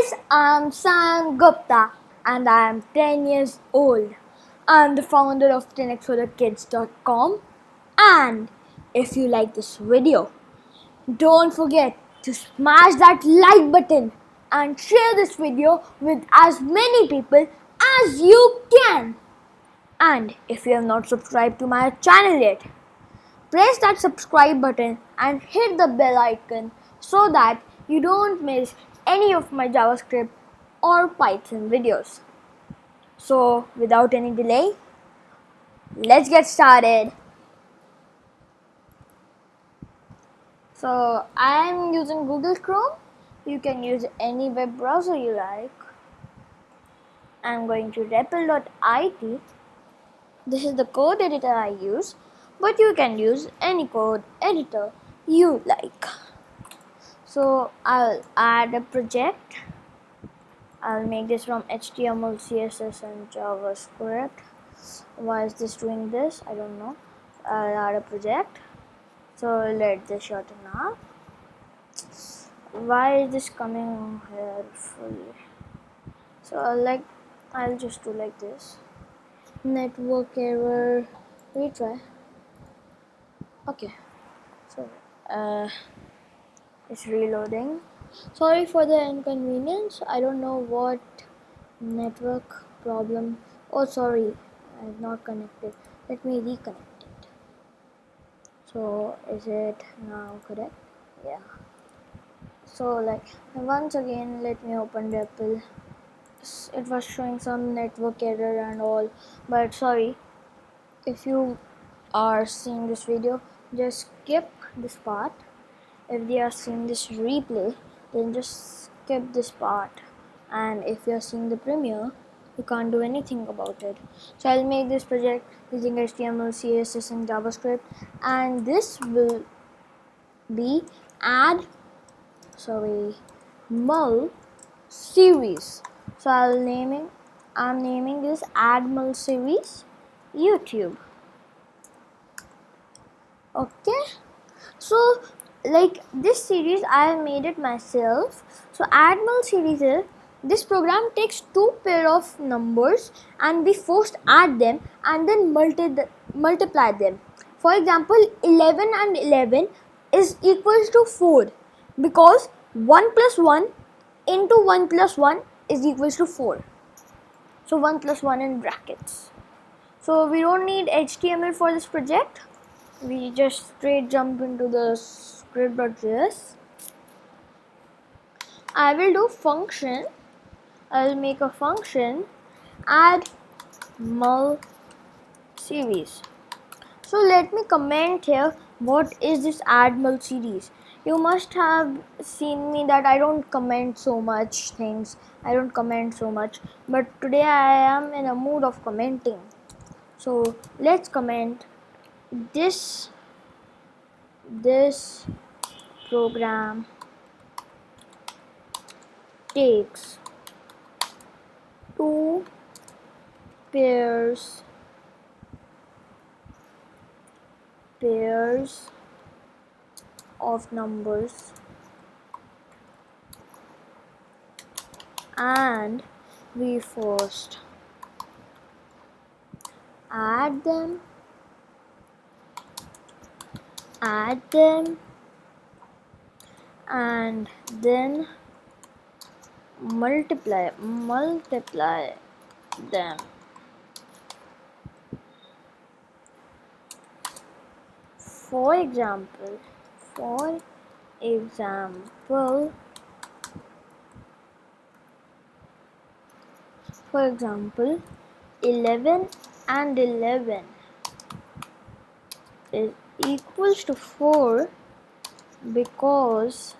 guys, I'm Sam Gupta and I am 10 years old. I'm the founder of 10xsolarkids.com, and if you like this video, don't forget to smash that like button and share this video with as many people as you can. And if you have not subscribed to my channel yet, press that subscribe button and hit the bell icon so that you don't miss any of my JavaScript or Python videos. So without any delay, let's get started. So I am using Google Chrome. You can use any web browser you like. I'm going to REPL.it. This is the code editor I use, but you can use any code editor you like. So I'll add a project. I'll make this from HTML, CSS and JavaScript. Why is this doing this? I don't know. I'll add a project. So let this shorten up. Why is this coming here fully? So I'll just do like this. Network error. Retry. Okay. So it's reloading. Sorry for the inconvenience. I don't know what network problem. Oh, sorry, I'm not connected. Let me reconnect it. So is it now correct? Yeah. So once again, let me open REPL. It was showing some network error and all, but sorry. If you are seeing this video, just skip this part. If they are seeing this replay, then just skip this part. And if you are seeing the premiere, you can't do anything about it. So I'll make this project using HTML, CSS and JavaScript, and this will be AddMul series. So I'm naming this AddMul series YouTube. Okay, so this series I have made it myself. So AddMul series is, this program takes two pair of numbers and we first add them and then multiply them. For example, 11 and 11 is equals to 4 because 1 plus 1 into 1 plus 1 is equals to 4. So 1 plus 1 in brackets. So we don't need HTML for this project. We just straight jump into the script.js. I will do function. I'll make a function AddMul series. So let me comment here, what is this AddMul series? You must have seen me that I don't comment so much things. I don't comment so much, but today I am in a mood of commenting. So let's comment this program takes two pairs of numbers and we first add them and then multiply them. For example, 11 and 11 is equals to 4 because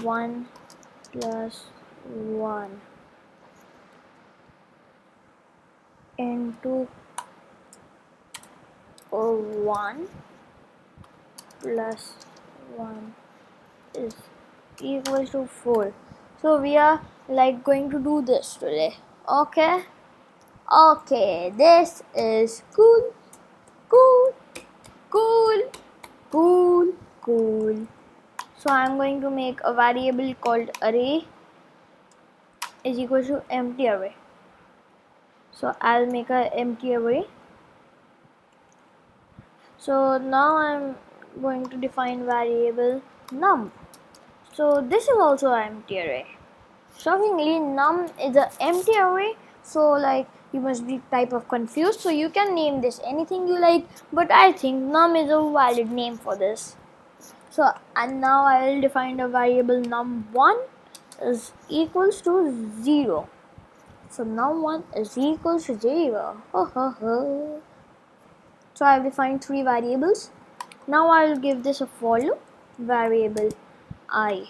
1 plus 1 into 1 plus 1 is equals to 4. So we are going to do this today. Okay, this is cool. Cool, cool, cool. So I'm going to make a variable called array is equal to empty array. So I'll make a empty array. So now I'm going to define variable num. So this is also an empty array. Shockingly, num is an empty array. So like you must be type of confused. So you can name this anything you like, but I think num is a valid name for this. So and now I will define a variable num1 is equals to 0. So num1 is equals to 0. So I have defined 3 variables. Now I will give this a for loop. Variable I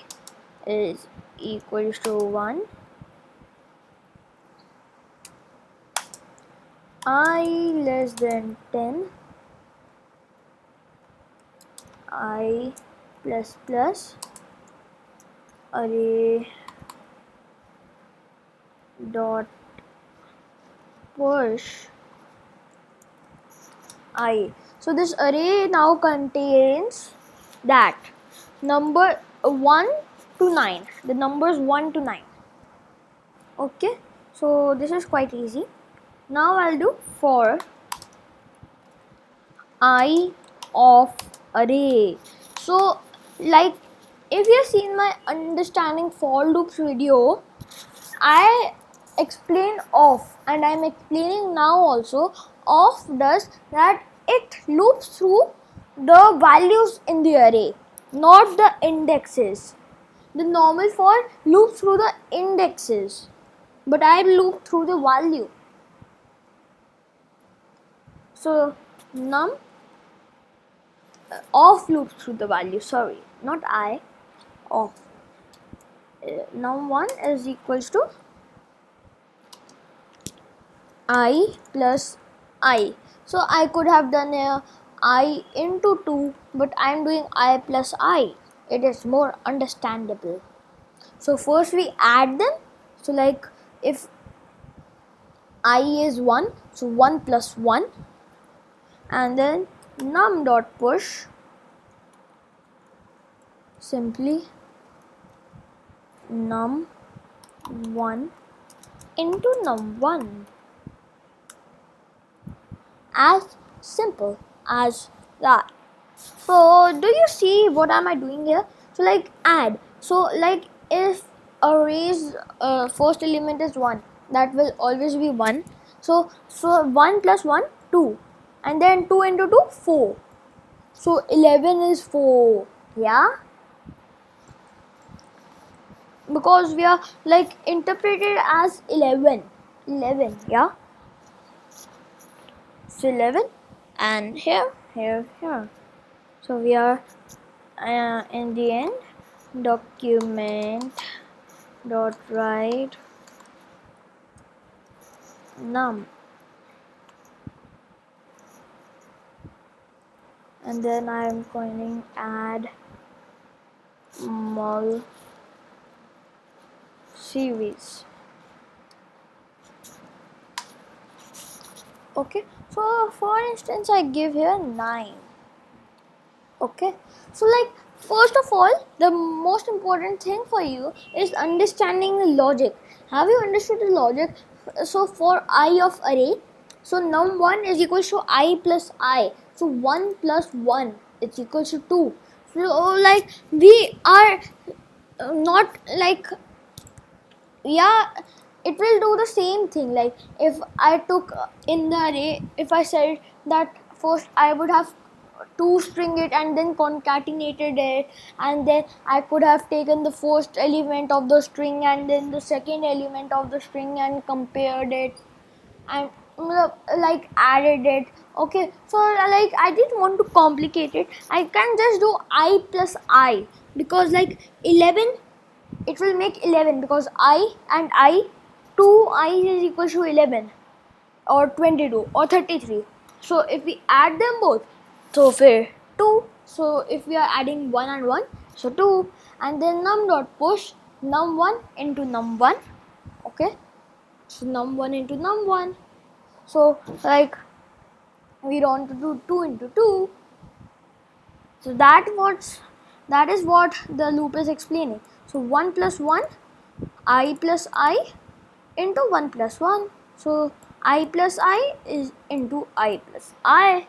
is equals to 1. I less than 10. I plus plus array dot push I. So this array now contains that number 1 to 9. The numbers 1 to 9. Okay, so this is quite easy. Now I'll do for I of array. So like if you have seen my understanding for loops video, I explained of, and I'm explaining now also. Of does that it loops through the values in the array, not the indexes. The normal for loops through the indexes, but I loop through the value. So num of loops through the value. Sorry, not I. Of num1 is equals to I plus I. So I could have done a I into 2, but I am doing I plus I. It is more understandable. So first we add them. So like if I is 1, so 1 plus 1, and then num dot push simply num1 into num1. As simple as that. So do you see what am I doing here? So like add. So like if array's first element is 1, that will always be 1. So 1 plus 1 2, and then 2 into 2 4. So 11 is 4. Yeah, because we are like interpreted as 11. Yeah. So 11 and here. So we are in the end document dot write num, and then I am calling AddMul series. Okay, so for instance I give here 9. Okay, so like first of all, the most important thing for you is understanding the logic. Have you understood the logic? So for I of array, so num1 is equal to I plus I. So 1 plus 1 is equal to 2. So like we are not like, yeah, it will do the same thing. Like if I took in the array, if I said that first I would have to string it and then concatenated it, and then I could have taken the first element of the string and then the second element of the string and compared it and like added it. Okay, so like I didn't want to complicate it. I can just do I plus I, because like 11, it will make 11 because I and I, 2 I is equal to 11 or 22 or 33. So if we add them both, so for 2, so if we are adding 1 and 1, so 2, and then num dot push num1 into num1. Okay, so num1 into num1. So like we want to do 2 into 2, So that is what the loop is explaining. So 1 plus 1, I plus I into 1 plus 1. So I plus I is into I plus I.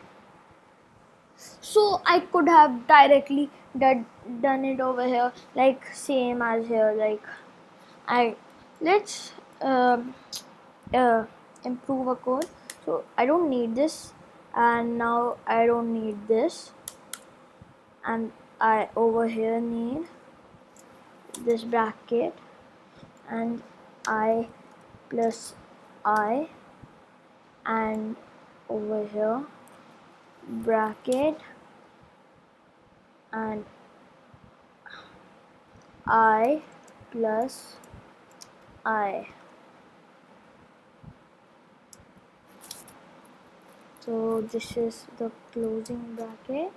So I could have directly done it over here, like same as here. Like let's improve a code. So I don't need this, and now I don't need this, and I over here need this bracket, and I plus I, and over here bracket, and I plus I. So this is the closing bracket.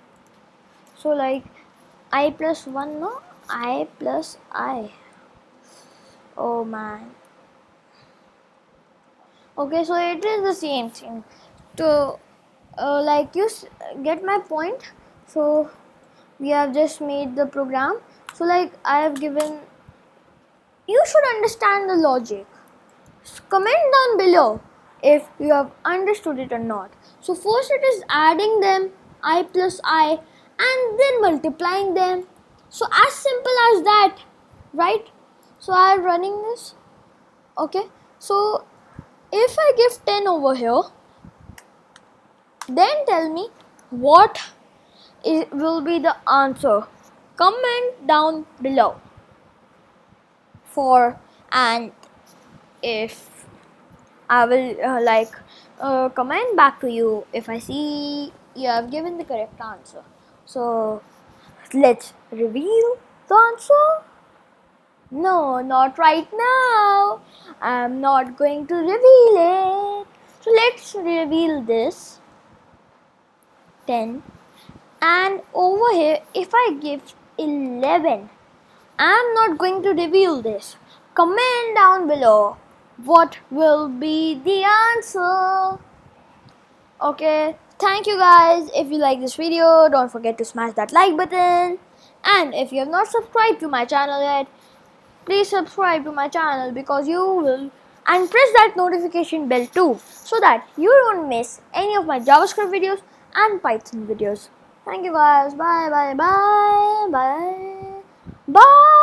So like I plus 1, no? I plus I. Oh man. Okay, so it is the same thing. So like you get my point. So we have just made the program. So like I have given, you should understand the logic. Comment down below if you have understood it or not. So first it is adding them, I plus I, and then multiplying them. So as simple as that, right? So I am running this. Okay, so if I give 10 over here, then tell me what will be the answer. Comment down below for, and if I will comment back to you if I see you have given the correct answer. So let's reveal the answer. No, not right now. I'm not going to reveal it. So let's reveal this 10, and over here if I give 11, I'm not going to reveal this. Comment down below what will be the answer. Okay, thank you guys. If you like this video, don't forget to smash that like button, and if you have not subscribed to my channel yet, please subscribe to my channel, because you will, and press that notification bell too, so that you don't miss any of my JavaScript videos and Python videos. Thank you guys. Bye bye bye bye bye.